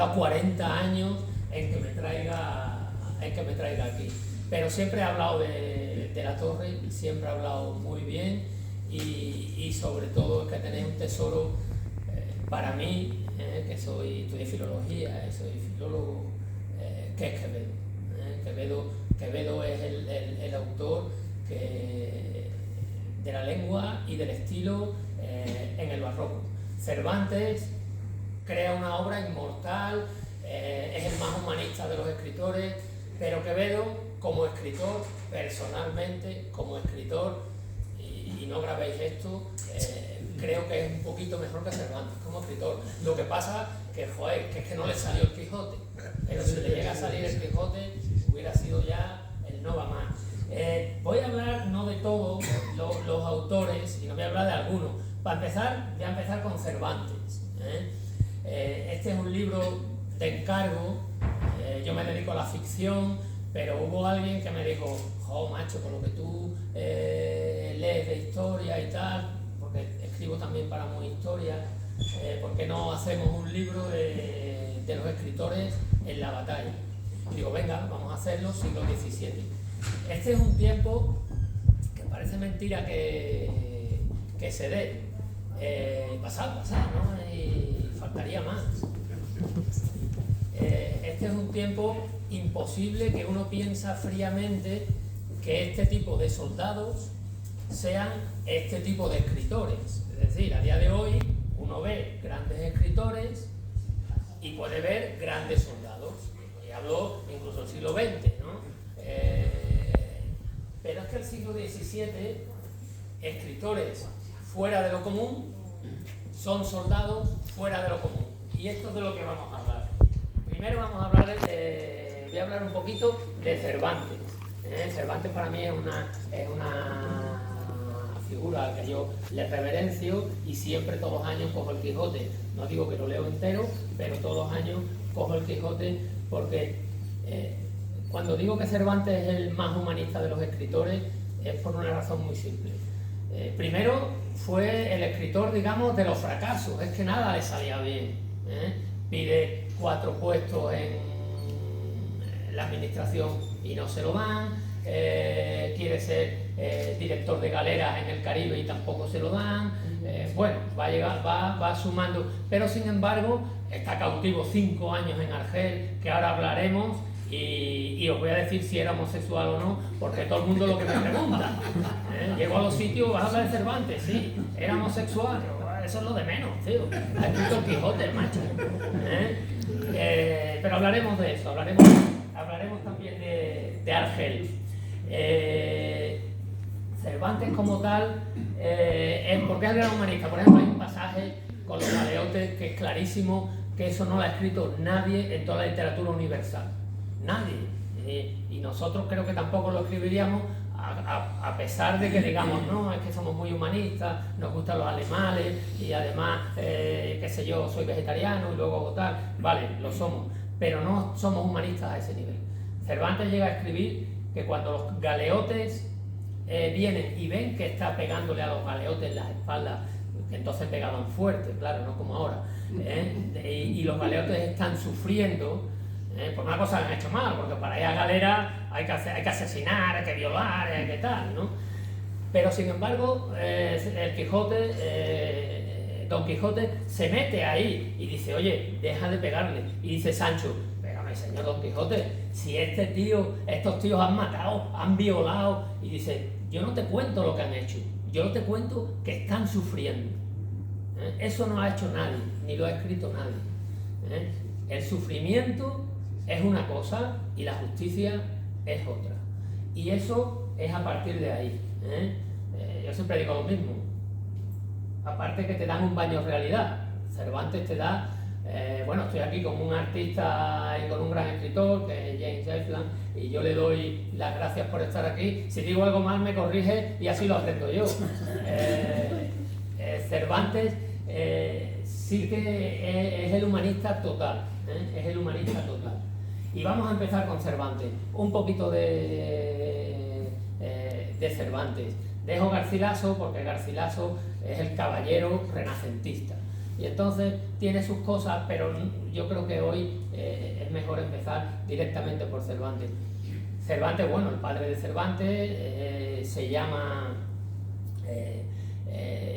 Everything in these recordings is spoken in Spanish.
tardado 40 años en que me traiga aquí. Pero siempre he hablado de la torre, siempre he hablado muy bien y sobre todo es que tenéis un tesoro para mí, que estudié filología, soy filólogo, que es Quevedo. Quevedo es el autor de la lengua y del estilo en el barroco. Cervantes crea una obra inmortal, es el más humanista de los escritores, pero Quevedo, como escritor, personalmente, como escritor, y no grabéis esto, creo que es un poquito mejor que Cervantes como escritor. Lo que pasa que, que es que no le salió el Quijote, pero si le llega a salir el Quijote, hubiera sido ya el no va más. Voy a hablar no de todos los autores, y no voy a hablar de algunos. Para empezar, voy a empezar con Cervantes. Este es un libro de encargo, yo me dedico a la ficción, pero hubo alguien que me dijo, jo, macho, con lo que tú lees de historia y tal, porque escribo también para Muy Historia, ¿por qué no hacemos un libro de los escritores en la batalla? Y digo, venga, vamos a hacerlo, siglo XVII. Este es un tiempo que parece mentira que se dé. Pasar, ¿no? Y faltaría más. Este es un tiempo imposible que uno piensa fríamente que este tipo de soldados sean este tipo de escritores. Es decir, a día de hoy uno ve grandes escritores y puede ver grandes soldados. Y hablo incluso del siglo XX, ¿no? Pero es que el siglo XVII, escritores fuera de lo común son soldados fuera de lo común. Y esto es de lo que vamos a hablar. Primero vamos a hablar voy a hablar un poquito de Cervantes. Cervantes para mí es una figura que yo le reverencio y siempre todos los años cojo el Quijote. No digo que lo leo entero, pero todos los años cojo el Quijote porque cuando digo que Cervantes es el más humanista de los escritores es por una razón muy simple. Primero fue el escritor, digamos, de los fracasos, es que nada le salía bien. Pide 4 puestos en la administración y no se lo dan, quiere ser director de galeras en el Caribe y tampoco se lo dan, bueno, va sumando, pero sin embargo está cautivo 5 años en Argel, que ahora hablaremos. Y os voy a decir si era homosexual o no, porque todo el mundo lo que me pregunta. Llego a los sitios, vas a hablar de Cervantes, sí, era homosexual, eso es lo de menos, tío. Ha escrito el Quijote, el macho. Pero hablaremos de eso, hablaremos también de Argel. Cervantes como tal, ¿por qué es el gran humanista? Por ejemplo, hay un pasaje con los galeotes que es clarísimo que eso no lo ha escrito nadie en toda la literatura universal. Nadie. Y nosotros creo que tampoco lo escribiríamos a pesar de que digamos, no, es que somos muy humanistas, nos gustan los animales y además, qué sé yo, soy vegetariano y luego tal. Vale, lo somos, pero no somos humanistas a ese nivel. Cervantes llega a escribir que cuando los galeotes vienen y ven que está pegándole a los galeotes en las espaldas, que entonces pegaban fuerte, claro, no como ahora, y los galeotes están sufriendo, por una cosa que han hecho mal, porque para ir a galera hay que asesinar, hay que violar, hay que tal, ¿no? Pero sin embargo, el Quijote, Don Quijote, se mete ahí y dice, oye, deja de pegarle. Y dice Sancho, pégame, señor Don Quijote, si estos tíos han matado, han violado, y dice, yo no te cuento lo que han hecho, yo te cuento que están sufriendo. Eso no lo ha hecho nadie, ni lo ha escrito nadie. El sufrimiento es una cosa y la justicia es otra. Y eso es a partir de ahí. Yo siempre digo lo mismo. Aparte que te dan un baño de realidad. Cervantes te da... bueno, estoy aquí con un artista y con un gran escritor, que es James Elfland, y yo le doy las gracias por estar aquí. Si digo algo mal me corrige y así lo aprendo yo. Cervantes sí que es el humanista total. Es el humanista total. Y vamos a empezar con Cervantes. Un poquito de Cervantes. Dejo Garcilaso porque Garcilaso es el caballero renacentista. Y entonces tiene sus cosas, pero yo creo que hoy es mejor empezar directamente por Cervantes. Cervantes, bueno, el padre de Cervantes se llama...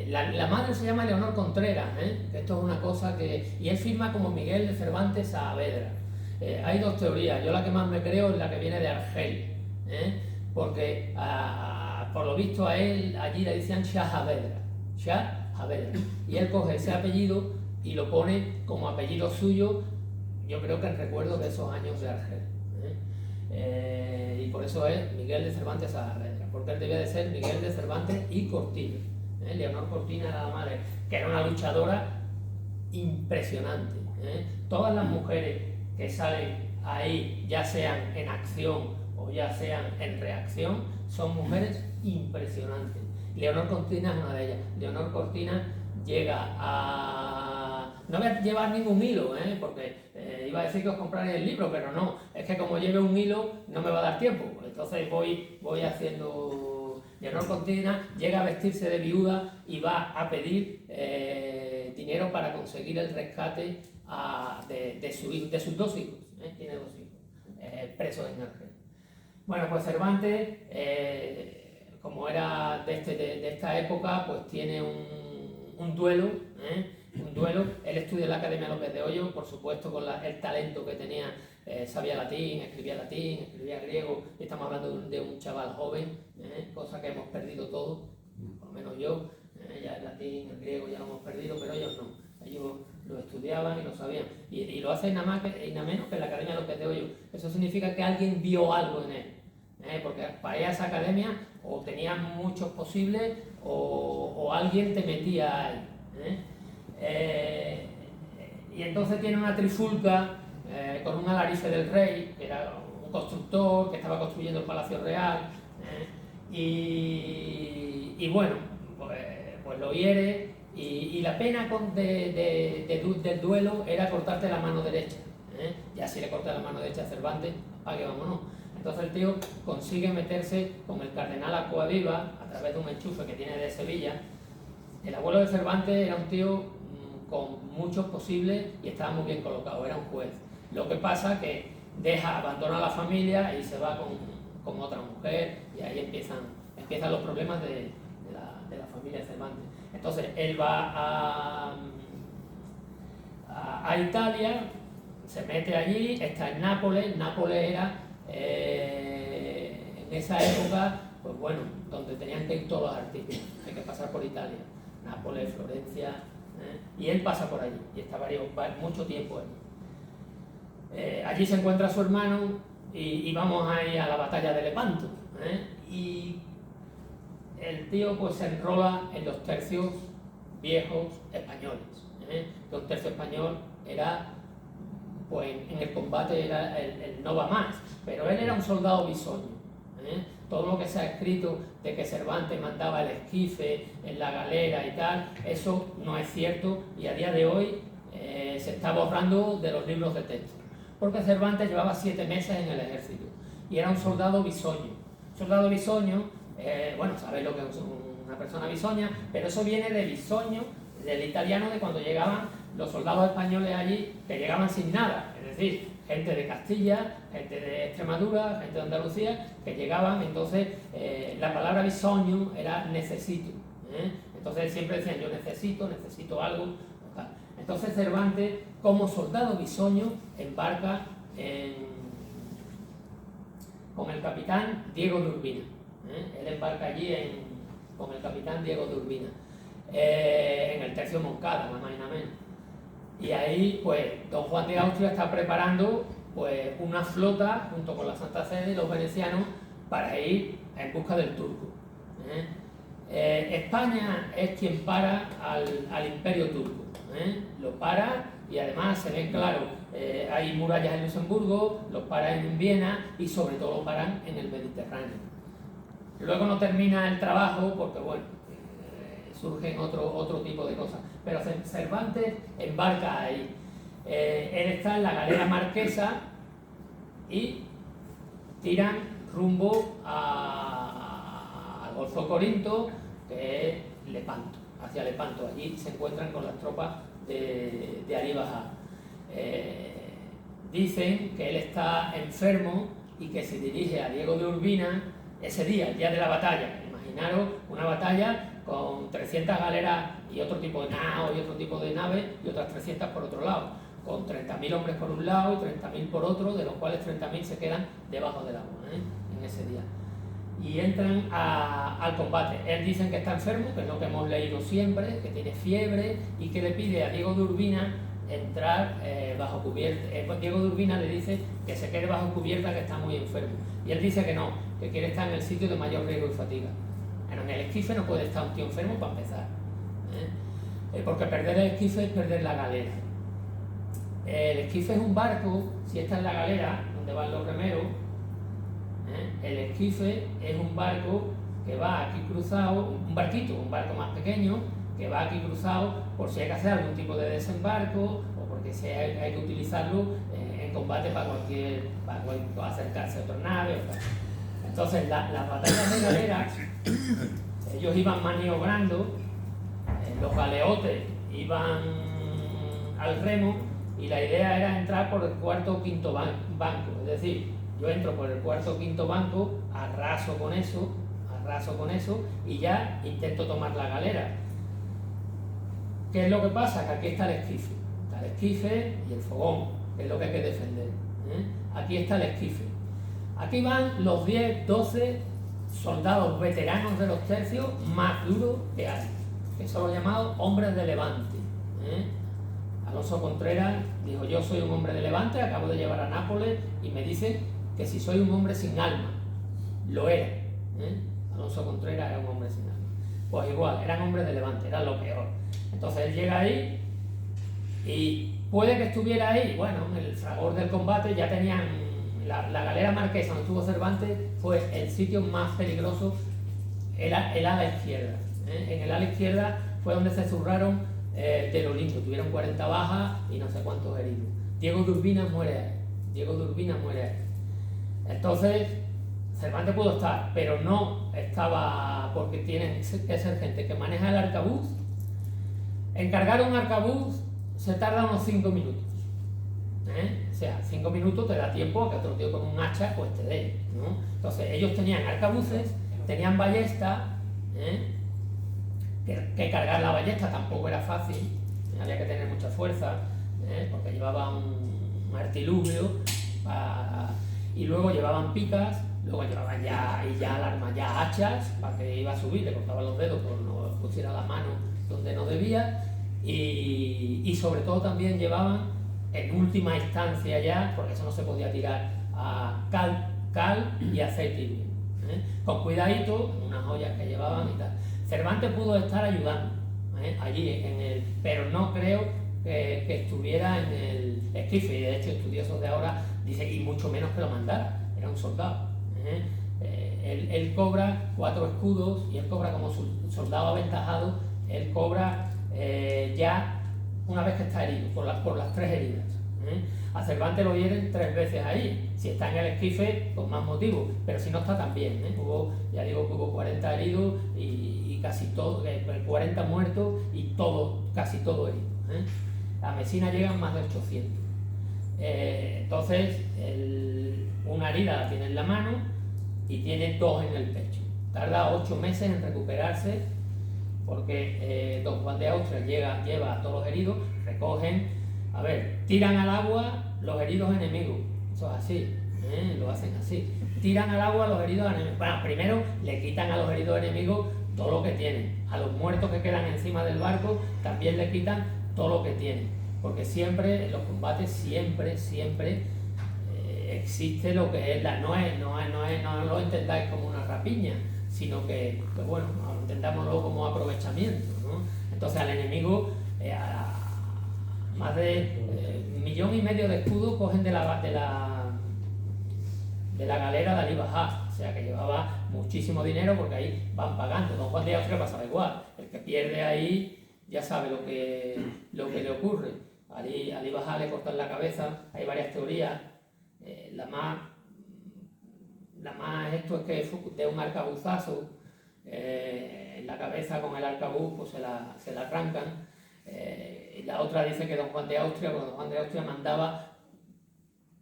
la madre se llama Leonor Contreras, que esto es una cosa que... Y él firma como Miguel de Cervantes Saavedra. Hay dos teorías, yo la que más me creo es la que viene de Argel, porque por lo visto a él allí le decían Shah Saavedra, y él coge ese apellido y lo pone como apellido suyo, yo creo que en recuerdo de esos años de Argel. Y por eso es Miguel de Cervantes Saavedra, porque él debía de ser Miguel de Cervantes y Cortina. Leonor Cortina era la madre, que era una luchadora impresionante. Todas las mujeres que salen ahí, ya sean en acción o ya sean en reacción, son mujeres impresionantes. Leonor Cortina es una de ellas. Leonor Cortina llega a... No voy a llevar ningún hilo, porque iba a decir que os compraréis el libro, pero no, es que como lleve un hilo no me va a dar tiempo, entonces voy haciendo... Leonor Cortina llega a vestirse de viuda y va a pedir dinero para conseguir el rescate de sus dos hijos, tiene dos hijos, presos en Argel. Bueno, pues Cervantes, como era de esta época, pues tiene un duelo, él estudia en la Academia López de Hoyo, por supuesto con el talento que tenía, sabía latín, escribía griego, y estamos hablando de un chaval joven, cosa que hemos perdido todos, por lo menos yo, ya el latín, el griego ya lo hemos perdido, pero ellos no, ellos lo estudiaban y lo sabían, y lo hacen nada más y nada menos que en la Academia López de Hoyo. Eso significa que alguien vio algo en él, porque para ir a esa academia o tenías muchos posibles o alguien te metía ahí. Y entonces tiene una trifulca con un alarife del rey, que era un constructor que estaba construyendo el Palacio Real, y bueno, pues lo hiere, y la pena del duelo era cortarte la mano derecha. Ya si le corta la mano derecha a Cervantes, apague, vámonos. Entonces el tío consigue meterse con el cardenal Acquaviva a través de un enchufe que tiene de Sevilla. El abuelo de Cervantes era un tío con muchos posibles y estaba muy bien colocado, era un juez. Lo que pasa que abandona la familia y se va con otra mujer, y ahí empiezan los problemas de la familia de Cervantes. Entonces él va a Italia, se mete allí, está en Nápoles. Nápoles era en esa época, pues bueno, donde tenían que ir todos los artistas, hay que pasar por Italia, Nápoles, Florencia, y él pasa por allí y está mucho tiempo allí. Allí se encuentra su hermano y vamos a ir a la batalla de Lepanto, y el tío pues se enrola en los tercios viejos españoles. Un tercio español era, pues en el combate era el no va más, pero él era un soldado bisoño. Todo lo que se ha escrito de que Cervantes mandaba el esquife en la galera y tal, eso no es cierto, y a día de hoy se está borrando de los libros de texto, porque Cervantes llevaba 7 meses en el ejército y era un soldado bisoño. Soldado bisoño, bueno, sabéis lo que es una persona bisoña, pero eso viene de bisoño, del italiano, de cuando llegaban los soldados españoles allí, que llegaban sin nada, es decir, gente de Castilla, gente de Extremadura, gente de Andalucía, que llegaban. Entonces la palabra bisoño era necesito, entonces siempre decían yo necesito algo, tal. Entonces Cervantes, como soldado bisoño, embarca con el capitán Diego de Urbina, él embarca allí con el capitán Diego de Urbina, en el tercio Moncada, nada más y nada menos. Y ahí, pues, don Juan de Austria está preparando, pues, una flota junto con la Santa Sede y los venecianos para ir en busca del turco. España es quien para al imperio turco. Lo para, y además se ven claro, hay murallas en Luxemburgo, los paran en Viena y sobre todo lo paran en el Mediterráneo. Luego no termina el trabajo porque, bueno, surgen otro tipo de cosas, pero Cervantes embarca ahí. Él está en la galera marquesa y tiran rumbo al Golfo de Corinto, que es Lepanto, hacia Lepanto. Allí se encuentran con las tropas de Alí Bajá. Dicen que él está enfermo y que se dirige a Diego de Urbina ese día, el día de la batalla. Imaginaros una batalla con 300 galeras y otro tipo de naos y otro tipo de naves y otras 300 por otro lado, con 30.000 hombres por un lado y 30.000 por otro, de los cuales 30.000 se quedan debajo del agua en ese día. Y entran al combate. Él dicen que está enfermo, que es lo que hemos leído siempre, que tiene fiebre y que le pide a Diego de Urbina entrar bajo cubierta. Diego de Urbina le dice que se quede bajo cubierta, que está muy enfermo. Y él dice que no, que quiere estar en el sitio de mayor riesgo y fatiga. Bueno, en el esquife no puede estar un tío enfermo para empezar, porque perder el esquife es perder la galera. El esquife es un barco, si está en la galera, donde van los remeros, el esquife es un barco que va aquí cruzado, un barquito, un barco más pequeño, que va aquí cruzado por si hay que hacer algún tipo de desembarco o porque si hay que utilizarlo en combate para acercarse a otra nave. Entonces, las batallas de galeras, ellos iban maniobrando, los galeotes iban al remo y la idea era entrar por el cuarto o quinto banco. Es decir, yo entro por el cuarto o quinto banco, arraso con eso y ya intento tomar la galera. ¿Qué es lo que pasa? Que aquí está el esquife. Está el esquife y el fogón, que es lo que hay que defender. Aquí está el esquife. Aquí van los 10, 12 soldados veteranos de los tercios más duros que hay, que son los llamados hombres de Levante. Alonso Contreras dijo: yo soy un hombre de Levante, acabo de llevar a Nápoles y me dicen que si soy un hombre sin alma. Lo era. Alonso Contreras era un hombre sin alma. Pues igual, eran hombres de Levante, eran lo peor. Entonces él llega ahí y puede que estuviera ahí, bueno, en el fragor del combate ya tenían la galera marquesa donde estuvo Cervantes, fue el sitio más peligroso, el ala izquierda. En el ala izquierda fue donde se zurraron del Olimpo, tuvieron 40 bajas y no sé cuántos heridos. Diego de Urbina muere ahí. Entonces Cervantes pudo estar, pero no estaba, porque tiene que ser gente que maneja el arcabuz. Encargar un arcabuz se tarda unos 5 minutos. O sea, 5 minutos te da tiempo a que otro tío con un hacha pues te dé, ¿no? Entonces ellos tenían arcabuces, tenían ballesta, que cargar la ballesta tampoco era fácil, había que tener mucha fuerza, porque llevaban un artilugio y luego llevaban picas, luego llevaban ya al arma ya hachas para que iba a subir, le cortaban los dedos pero no pusiera la mano donde no debía, y sobre todo también llevaban en última instancia ya, porque eso no se podía tirar, a cal y aceite hirviendo, con cuidadito, unas ollas que llevaban y tal. Cervantes pudo estar ayudando allí, pero no creo que estuviera en el esquife, y de hecho estudiosos de ahora dicen, y mucho menos que lo mandara, era un soldado. Él cobra 4 escudos y él cobra como soldado aventajado, él cobra ya una vez que está herido, por las 3 heridas. A Cervantes lo hieren 3 veces ahí, si está en el esquife, con más motivo, pero si no está también. Ya digo que hubo 40 heridos y casi todo, 40 muertos y casi todo herido. A Mesina llegan más de 800. Entonces, una herida la tiene en la mano y tiene 2 en el pecho. Tarda 8 meses en recuperarse, porque Don Juan de Austria lleva a todos los heridos, recogen, tiran al agua los heridos enemigos, eso es así, lo hacen así, tiran al agua los heridos enemigos. Bueno, primero le quitan a los heridos enemigos todo lo que tienen, a los muertos que quedan encima del barco también le quitan todo lo que tienen, porque siempre, en los combates, siempre existe lo que es no lo entendáis como una rapiña, sino que bueno, entendámoslo como aprovechamiento, ¿no? Entonces al enemigo, más de 1,5 millones de escudos cogen de la galera de Alí Bajá, o sea que llevaba muchísimo dinero, porque ahí van pagando. Don Juan de Austria pasaba igual, el que pierde ahí ya sabe lo que le ocurre. A Alí Bajá le cortan la cabeza, hay varias teorías, la más esto es que de un arcabuzazo en la cabeza con el arcabuz, pues se la arrancan. la otra dice que don Juan de Austria, cuando don Juan de Austria mandaba,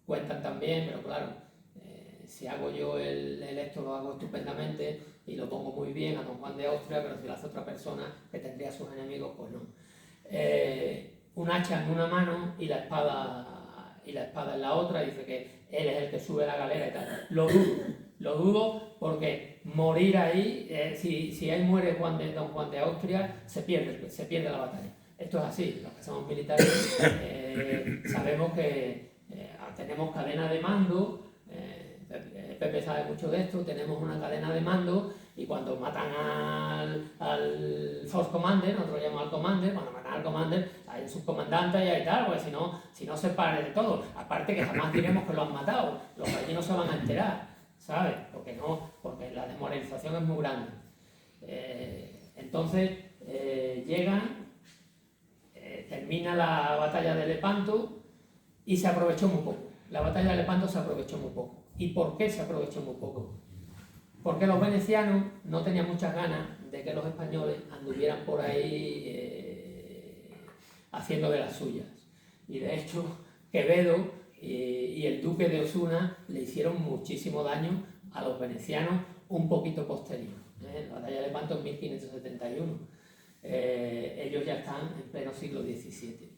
cuentan también, pero claro, si hago yo esto lo hago estupendamente y lo pongo muy bien a don Juan de Austria, pero si lo hace otra persona que tendría sus enemigos, pues no. Un hacha en una mano y la espada en la otra, dice que él es el que sube la galera y tal. Lo dudo porque morir ahí, si ahí muere don Juan de Austria, se pierde la batalla. Esto es así, los que somos militares sabemos que tenemos cadena de mando, Pepe sabe mucho de esto, tenemos una cadena de mando y cuando matan al Force Commander, nosotros llamamos al Commander, cuando matan al Commander hay un subcomandante y hay tal, porque si no se para de todo, aparte que jamás diremos que lo han matado, los allí no se van a enterar, ¿sabes? Porque la desmoralización es muy grande. Entonces llegan, termina la batalla de Lepanto y se aprovechó muy poco. La batalla de Lepanto se aprovechó muy poco. ¿Y por qué se aprovechó muy poco? Porque los venecianos no tenían muchas ganas de que los españoles anduvieran por ahí haciendo de las suyas. Y de hecho, Quevedo y el duque de Osuna le hicieron muchísimo daño a los venecianos un poquito posterior. La batalla de Lepanto en 1571. Ellos ya están en pleno siglo XVII.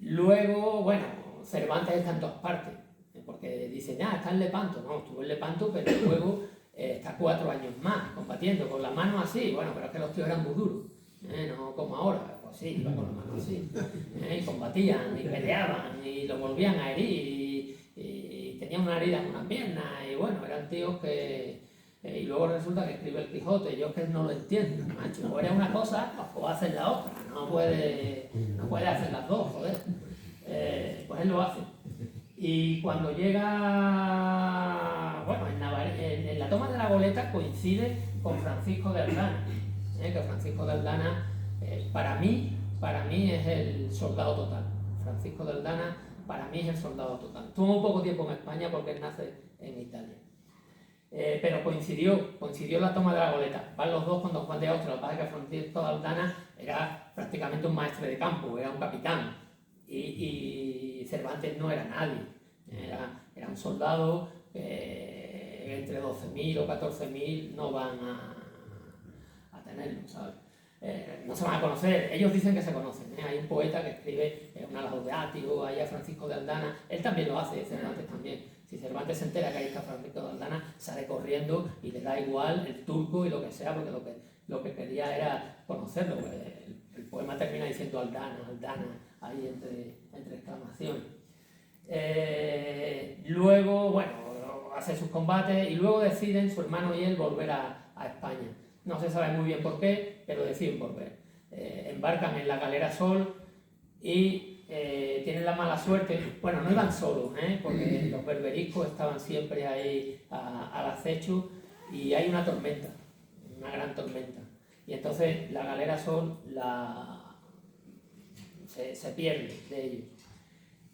Luego, bueno, Cervantes está en todas partes, porque dicen, está en Lepanto. No, estuvo en Lepanto, pero luego está 4 años más combatiendo con las manos así. Bueno, pero es que los tíos eran muy duros, no como ahora. Pues sí, iban con las manos así, y combatían, y peleaban, y lo volvían a herir, y tenían una herida en una pierna, y bueno, eran tíos que... y luego resulta que escribe el Quijote, yo es que no lo entiendo, macho. O eres una cosa o haces la otra, no puede hacer las dos, joder. Pues él lo hace. Y cuando llega, bueno, en la toma de la goleta coincide con Francisco de Aldana, que Francisco de Aldana, para mí es el soldado total. Francisco de Aldana, para mí es el soldado total. Tuvo muy poco tiempo en España porque él nace en Italia. Pero coincidió la toma de la goleta. Van los dos con don Juan de Austria. Lo que pasa es que Francisco de Aldana era prácticamente un maestre de campo, era un capitán. Y Cervantes no era nadie. Era un soldado que entre 12.000 o 14.000 no van a tenerlo, ¿sabes? No se van a conocer, ellos dicen que se conocen. Hay un poeta que escribe una Laudatio, hay a Francisco de Aldana, él también lo hace, Cervantes también. Si Cervantes se entera que ahí está Francisco de Aldana, sale corriendo y le da igual el turco y lo que sea, porque lo que quería era conocerlo. El poema termina diciendo Aldana, ahí entre exclamaciones. Luego, bueno, hace sus combates y luego deciden su hermano y él volver a España. No se sabe muy bien por qué, pero deciden volver. Embarcan en la galera Sol y tienen la mala suerte. Bueno, no iban solos, porque los berberiscos estaban siempre ahí al acecho y hay una tormenta, una gran tormenta. Y entonces la galera Sol se pierde de ellos.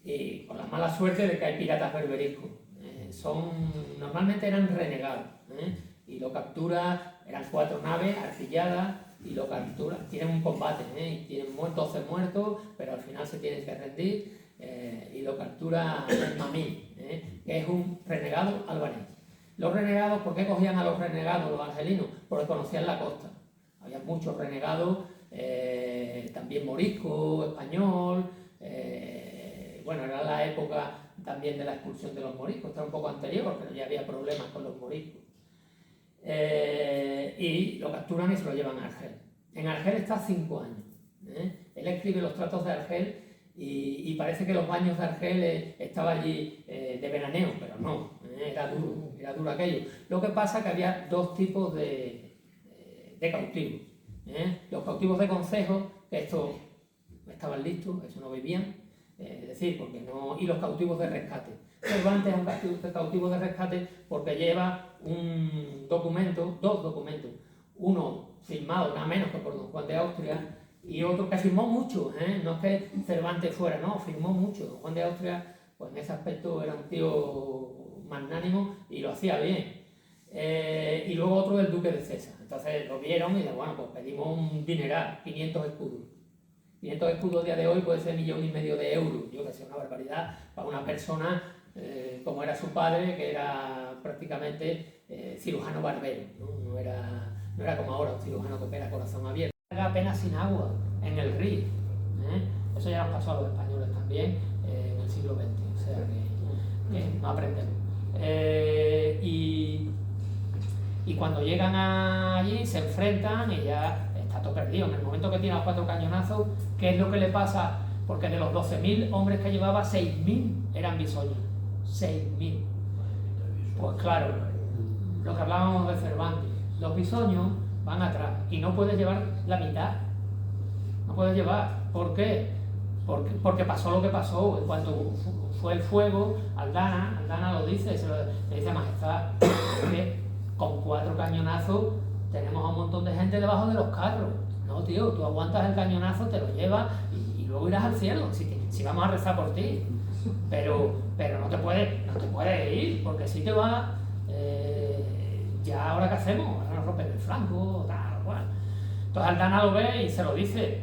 Y con la mala suerte de que hay piratas berberiscos. Normalmente eran renegados, y lo captura, eran 4 naves artilladas y lo captura, tienen un combate, y tienen 12 muertos, pero al final se tienen que rendir, y lo captura el Mamí, que es un renegado albanés. Los renegados, ¿por qué cogían a los renegados los argelinos? Porque conocían la costa. Había muchos renegados, también morisco, español. Bueno, era la época también de la expulsión de los moriscos, está un poco anterior, pero ya había problemas con los moriscos. Y lo capturan y se lo llevan a Argel. En Argel está 5 años. Él escribe los tratos de Argel y parece que los baños de Argel estaba allí de veraneo, pero no, era duro aquello. Lo que pasa es que había 2 tipos de cautivos. Los cautivos de consejo, que estos estaban listos, eso no vivían. Es decir, porque no. Y los cautivos de rescate. Cervantes es un cautivo de rescate porque lleva dos documentos. Uno firmado nada menos que por don Juan de Austria y otro que firmó mucho. No es que Cervantes fuera, no, firmó mucho. Don Juan de Austria, pues en ese aspecto era un tío magnánimo y lo hacía bien. Y luego otro del duque de César. Entonces lo vieron y dijeron, bueno, pues pedimos un dineral, 500 escudos. 500 escudos a día de hoy puede ser 1,5 millones de euros. Yo que sé, una barbaridad para una persona como era su padre, que era prácticamente cirujano barbero, ¿no? No era como ahora, un cirujano que opera corazón abierto. Apenas sin agua en el río. Eso ya nos pasó a los españoles también en el siglo XX, o sea que no aprendemos. Y cuando llegan allí se enfrentan y ya está todo perdido. En el momento que tiene los 4 cañonazos, ¿qué es lo que le pasa? Porque de los 12.000 hombres que llevaba, 6.000 eran bisoños. 6.000. Pues claro, lo que hablábamos de Cervantes, los bisoños van atrás y no puedes llevar la mitad. No puedes llevar. ¿Por qué? Porque pasó lo que pasó. En cuanto fue el fuego, Aldana lo dice, le dice: majestad, que con 4 cañonazos tenemos a un montón de gente debajo de los carros. No, tío, tú aguantas el cañonazo, te lo llevas y luego irás al cielo, si vamos a rezar por ti. Pero no te puedes ir, porque si te vas, ya ahora qué hacemos, ahora nos rompen el flanco, tal, cual. Entonces Aldana lo ve y se lo dice,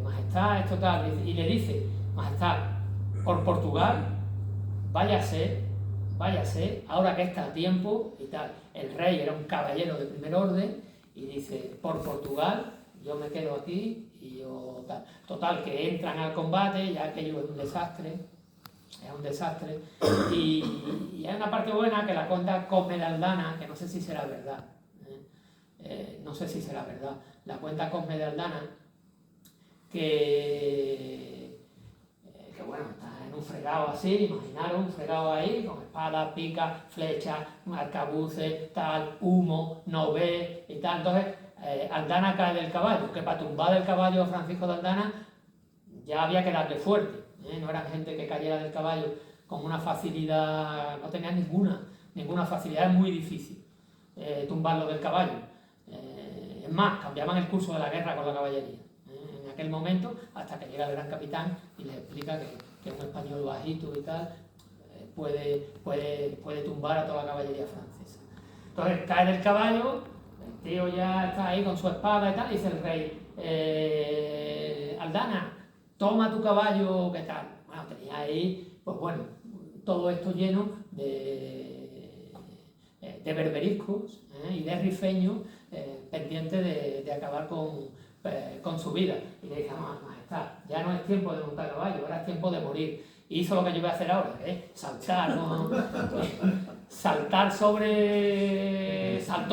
majestad, esto tal, y le dice: majestad, por Portugal, váyase, ahora que está a tiempo y tal. El rey era un caballero de primer orden y dice: por Portugal, yo me quedo aquí y yo tal. Total, que entran al combate, ya aquello es un desastre. Y hay una parte buena que la cuenta Cosme de Aldana, que no sé si será verdad. La cuenta Cosme de Aldana, que bueno, está en un fregado así, imaginaros un fregado ahí, con espada, pica, flecha, arcabuces, tal, humo, no ve y tal. Entonces Aldana cae del caballo, que para tumbar del caballo a Francisco de Aldana ya había que darle fuerte. No eran gente que cayera del caballo con una facilidad, no tenían ninguna facilidad, es muy difícil tumbarlo del caballo. Es más, cambiaban el curso de la guerra con la caballería en aquel momento, hasta que llega el gran capitán y les explica que un español bajito y tal puede tumbar a toda la caballería francesa. Entonces cae del caballo, el tío ya está ahí con su espada y tal, y dice el rey: Aldana, toma tu caballo, ¿qué tal? Bueno, tenía ahí, pues bueno, todo esto lleno de berberiscos y de rifeños pendientes de acabar con su vida. Y le dice: majestad, ya no es tiempo de montar caballo, ahora es tiempo de morir. Y hizo lo que yo voy a hacer ahora, saltar, ¿no? Saltó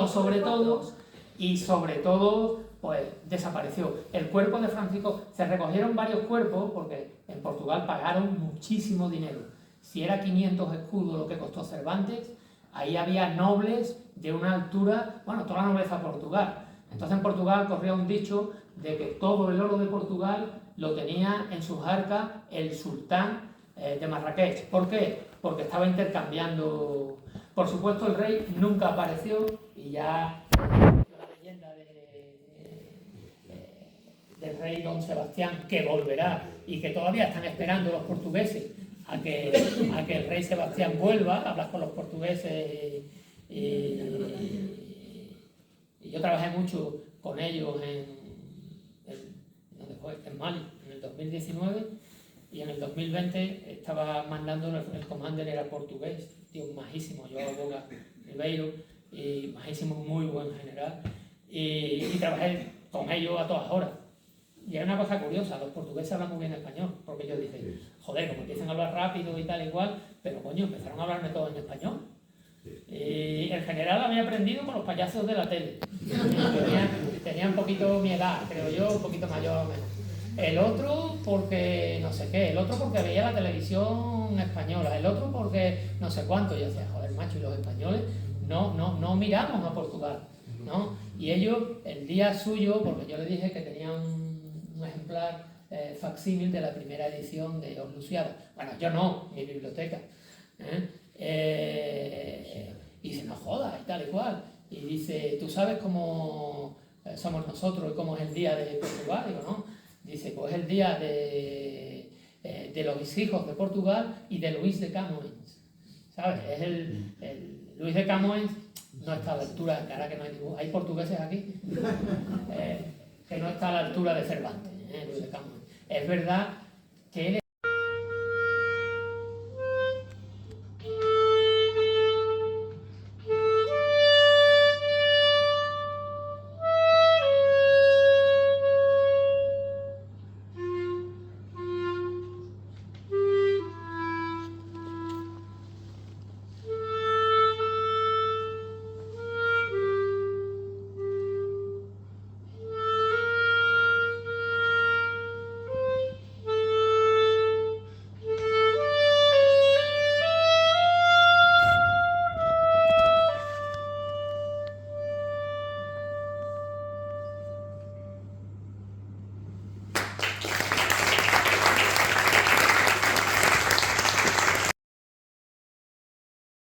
sobre todos y sobre todo pues desapareció. El cuerpo de Francisco, se recogieron varios cuerpos porque en Portugal pagaron muchísimo dinero. Si era 500 escudos lo que costó Cervantes, ahí había nobles de una altura, bueno, toda la nobleza de Portugal. Entonces en Portugal corría un dicho de que todo el oro de Portugal lo tenía en sus arcas el sultán de Marrakech. ¿Por qué? Porque estaba intercambiando. Por supuesto, el rey nunca apareció y ya la leyenda del rey Don Sebastián, que volverá y que todavía están esperando los portugueses a que el rey Sebastián vuelva a hablar con los portugueses. Y yo trabajé mucho con ellos en Mali en el 2019, y en el 2020 estaba mandando, el commander era portugués, tío majísimo, yo Boga Ribeiro, y majísimo, muy buen general, y trabajé con ellos a todas horas. Y hay una cosa curiosa, los portugueses hablan muy bien español, porque ellos dicen: joder, como empiezan a hablar rápido y tal igual, pero coño, empezaron a hablarme todo en español. Y el general había aprendido con los payasos de la tele. Tenía un poquito mi edad, creo yo, un poquito mayor o menos. El otro porque no sé qué, el otro porque veía la televisión española, el otro porque no sé cuánto. Yo decía: joder, macho, y los españoles no miramos a Portugal, ¿no? Y ellos, el día suyo, porque yo les dije que tenían un ejemplar facsímil de la primera edición de Os Lusiadas. Bueno, yo no, mi biblioteca. Y dice: no jodas, y tal y cual. Y dice: ¿tú sabes cómo somos nosotros y cómo es el día de Portugal? Digo: no. Dice: pues el día de los hijos de Portugal y de Luis de Camões. ¿Sabes? Es el Luis de Camões no está a la altura, cara que no hay portugueses aquí, que no está a la altura de Cervantes, Luis de Camões. Es verdad que él